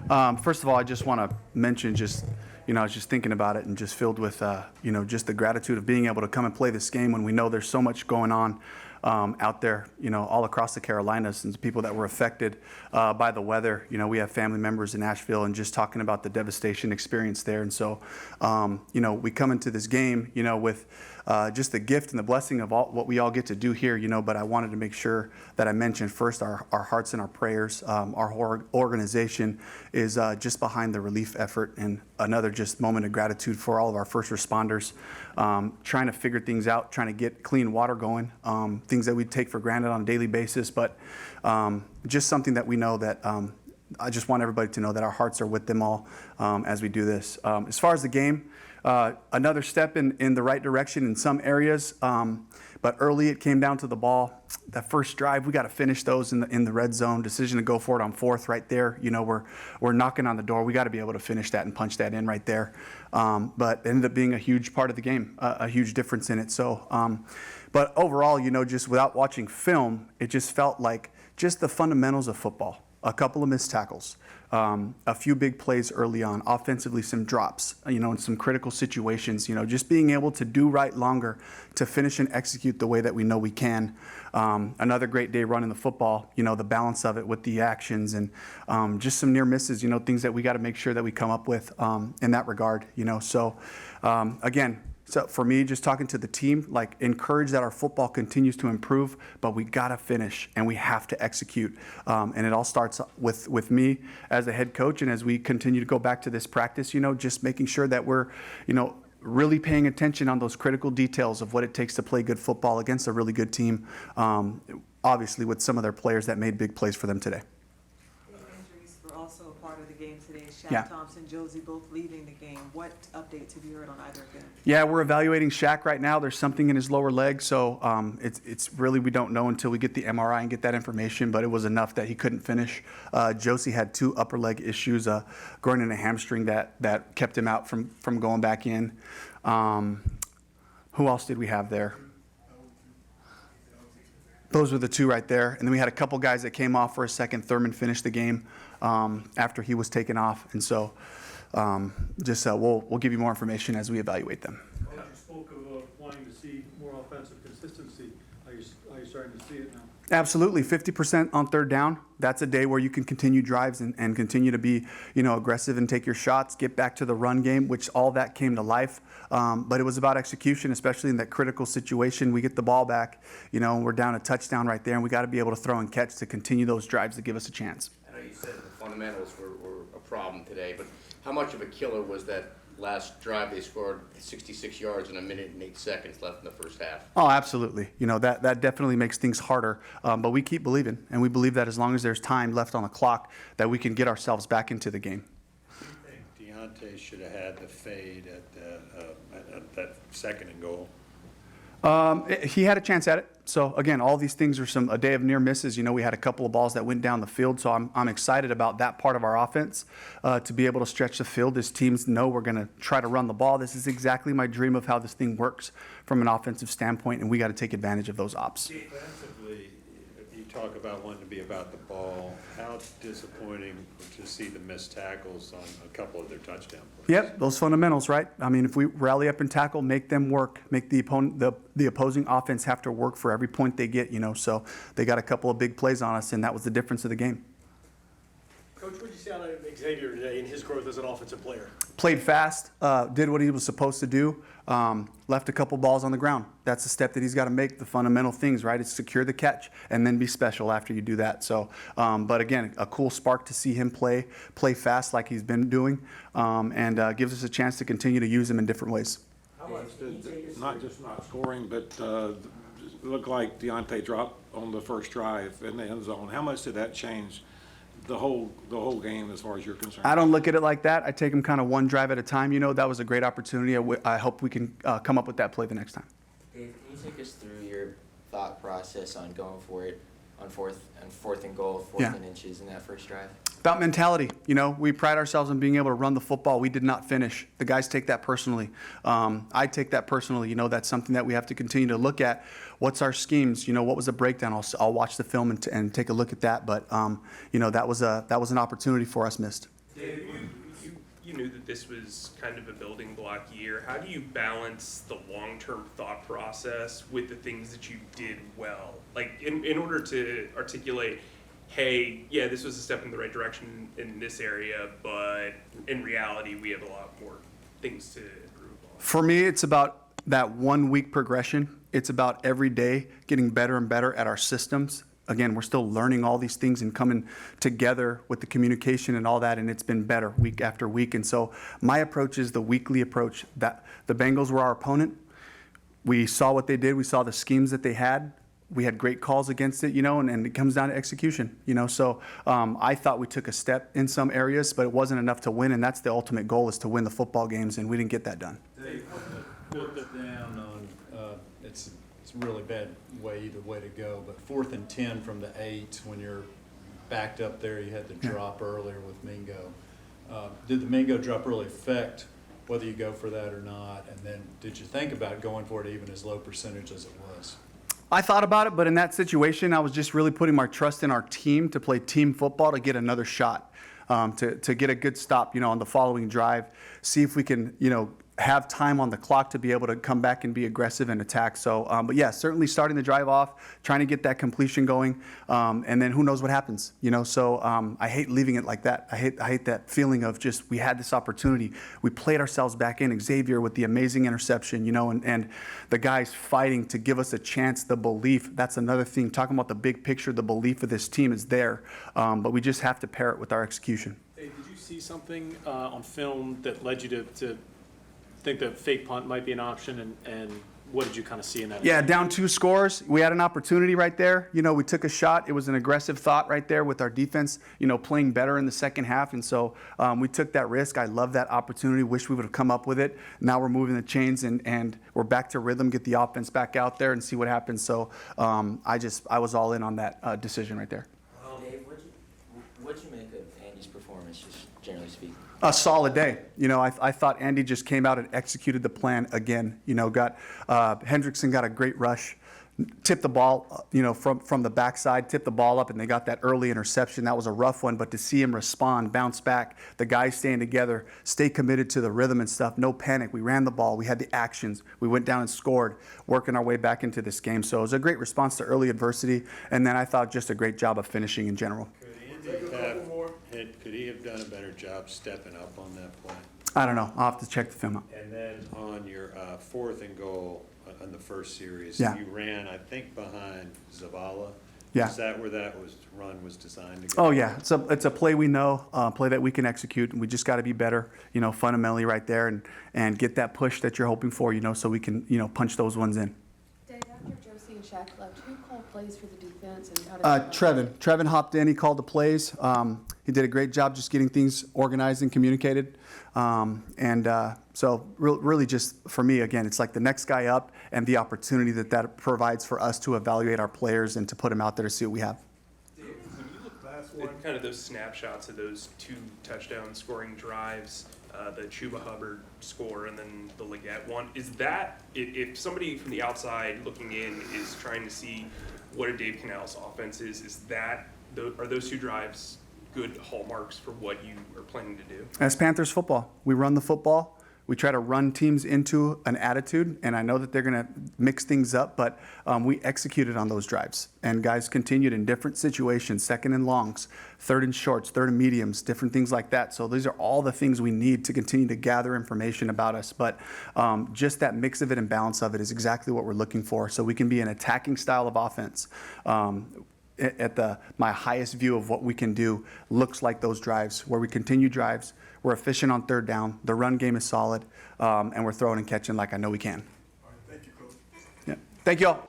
First of all, I just want to mention I was just thinking about it and just filled with, just the gratitude of being able to come and play this game when we know there's so much going on out there, all across the Carolinas, and people that were affected by the weather. We have family members in Asheville, and just talking about the devastation experience there. And so, we come into this game, with just the gift and the blessing of all what we all get to do here, but I wanted to make sure that I mentioned first our hearts and our prayers. Our organization is just behind the relief effort, and another just moment of gratitude for all of our first responders, trying to figure things out, trying to get clean water going, things that we take for granted on a daily basis, but just something that we know that I just want everybody to know that our hearts are with them all as we do this. As far as the game, another step in the right direction in some areas, but early it came down to the ball. That first drive, we got to finish those in the red zone. Decision to go for it on fourth right there. We're knocking on the door. We got to be able to finish that and punch that in right there. But it ended up being a huge part of the game, a huge difference in it. So, but overall, just without watching film, it just felt like just the fundamentals of football. A couple of missed tackles, a few big plays early on, offensively some drops, in some critical situations, just being able to do right longer to finish and execute the way that we know we can. Another great day running the football, the balance of it with the actions and just some near misses, things that we got to make sure that we come up with in that regard, So again, so for me, just talking to the team, encourage that our football continues to improve, but we got to finish and we have to execute. And it all starts with me as the head coach. And as we continue to go back to this practice, just making sure that we're, really paying attention on those critical details of what it takes to play good football against a really good team, obviously with some of their players that made big plays for them today. Injuries were also a part of the game today. Shaq Yeah. Thompson, Josie both leaving the game. What updates have you heard on either of them? Yeah, we're evaluating Shaq right now. There's something in his lower leg, so it's really, we don't know until we get the MRI and get that information, but it was enough that he couldn't finish. Josie had 2 upper leg issues, groin and a hamstring that kept him out from going back in. Who else did we have there? Those were the 2 right there. And then we had a couple guys that came off for a second. Thurman finished the game after he was taken off. And so we'll give you more information as we evaluate them. You spoke of wanting to see more offensive consistency. Are you starting to see it now? Absolutely. 50% on third down. That's a day where you can continue drives and continue to be, aggressive and take your shots, get back to the run game, which all that came to life. But it was about execution, especially in that critical situation. We get the ball back, we're down a touchdown right there, and we got to be able to throw and catch to continue those drives to give us a chance. I know you said the fundamentals were a problem today, but how much of a killer was that last drive? They scored 66 yards in 1 minute and 8 seconds left in the first half. Oh, absolutely. That definitely makes things harder. But we keep believing, and we believe that as long as there's time left on the clock, that we can get ourselves back into the game. I think Deontay should have had the fade at that second and goal. He had a chance at it. So again, all these things are a day of near misses. We had a couple of balls that went down the field. So I'm excited about that part of our offense to be able to stretch the field. As teams know we're going to try to run the ball. This is exactly my dream of how this thing works from an offensive standpoint, and we got to take advantage of those ops. Defensively, you talk about wanting to be about the ball. How disappointing to see the missed tackles on a couple of their touchdown plays. Yep, those fundamentals, right? I mean, if we rally up and tackle, make them work, make the opponent, the opposing offense have to work for every point they get, So they got a couple of big plays on us, and that was the difference of the game. Coach, what did you see out of Xavier today in his growth as an offensive player? Played fast, did what he was supposed to do, left a couple balls on the ground. That's the step that he's got to make, the fundamental things, right? It's secure the catch and then be special after you do that. So, but again, a cool spark to see him play fast like he's been doing, and gives us a chance to continue to use him in different ways. How much did, not just not scoring, but it looked like Deontay dropped on the first drive in the end zone. How much did that change the whole game as far as you're concerned? I don't look at it like that. I take them kind of one drive at a time. That was a great opportunity. I hope we can come up with that play the next time. Dave, can you take us through your thought process on going for it on fourth and goal, fourth and inches in that first drive? About mentality. We pride ourselves on being able to run the football. We did not finish. The guys take that personally. I take that personally. That's something that we have to continue to look at. What's our schemes? What was the breakdown? I'll watch the film and take a look at that. But that was an opportunity for us missed. Dave, you knew that this was kind of a building block year. How do you balance the long-term thought process with the things that you did well? Like, in order to articulate, hey, yeah, this was a step in the right direction in this area, but in reality, we have a lot more things to improve on. For me, it's about that 1 week progression. It's about every day getting better and better at our systems. Again, we're still learning all these things and coming together with the communication and all that, and it's been better week after week. And so my approach is the weekly approach. That the Bengals were our opponent. We saw what they did. We saw the schemes that they had. We had great calls against it, and it comes down to execution, So I thought we took a step in some areas, but it wasn't enough to win, and that's the ultimate goal, is to win the football games, and we didn't get that done. Dave, put down on, it's a really bad way, either way to go, but 4th and 10 from the 8, when you're backed up there, you had the drop earlier with Mingo. Did the Mingo drop really affect whether you go for that or not? And then did you think about going for it even as low percentage as it was? I thought about it, but in that situation, I was just really putting my trust in our team to play team football to get another shot, to get a good stop, on the following drive, see if we can, have time on the clock to be able to come back and be aggressive and attack. So, but yeah, certainly starting the drive off, trying to get that completion going, and then who knows what happens, So I hate leaving it like that. I hate that feeling of just, we had this opportunity. We played ourselves back in. Xavier with the amazing interception, and the guys fighting to give us a chance, the belief. That's another thing. Talking about the big picture, the belief of this team is there, but we just have to pair it with our execution. Hey, did you see something on film that led you to think that fake punt might be an option, and what did you kind of see in that? Yeah, down 2 scores. We had an opportunity right there. We took a shot. It was an aggressive thought right there with our defense, playing better in the second half. And so we took that risk. I love that opportunity. Wish we would have come up with it. Now we're moving the chains and we're back to rhythm, get the offense back out there and see what happens. So I was all in on that decision right there. Dave, what'd you make of Andy's performance, just generally speaking? A solid day. I thought Andy just came out and executed the plan again. Hendrickson got a great rush, tipped the ball, from the backside, tipped the ball up, and they got that early interception. That was a rough one, but to see him respond, bounce back, the guys staying together, stay committed to the rhythm and stuff, no panic. We ran the ball. We had the actions. We went down and scored, working our way back into this game. So it was a great response to early adversity, and then I thought just a great job of finishing in general. Could he have done a better job stepping up on that play? I don't know. I'll have to check the film out. And then on your 4th and goal on the first series, Yeah. you ran, I think, behind Zavala. Yeah. Is that where that run was designed to go? Oh yeah, it's a play we know, play that we can execute, and we just got to be better, fundamentally right there, and get that push that you're hoping for, so we can, punch those ones in. Dave, after Josie and Shaq left, who called plays for the defense, and how did Trevin hopped in. He called the plays. He did a great job just getting things organized and communicated. So really just for me, again, it's like the next guy up and the opportunity that provides for us to evaluate our players and to put them out there to see what we have. Dave, when you look at kind of those snapshots of those 2 touchdown scoring drives, the Chuba Hubbard score and then the Leggett one, is that, if somebody from the outside looking in is trying to see what a Dave Canales offense is are those 2 drives good hallmarks for what you are planning to do? As Panthers football, we run the football. We try to run teams into an attitude, and I know that they're going to mix things up, but we executed on those drives. And guys continued in different situations, 2nd and longs, 3rd and shorts, 3rd and mediums, different things like that. So these are all the things we need to continue to gather information about us. But just that mix of it and balance of it is exactly what we're looking for, so we can be an attacking style of offense. My highest view of what we can do looks like those drives, where we continue drives, we're efficient on 3rd down, the run game is solid, and we're throwing and catching like I know we can. All right, thank you, Coach. Yeah. Thank you all.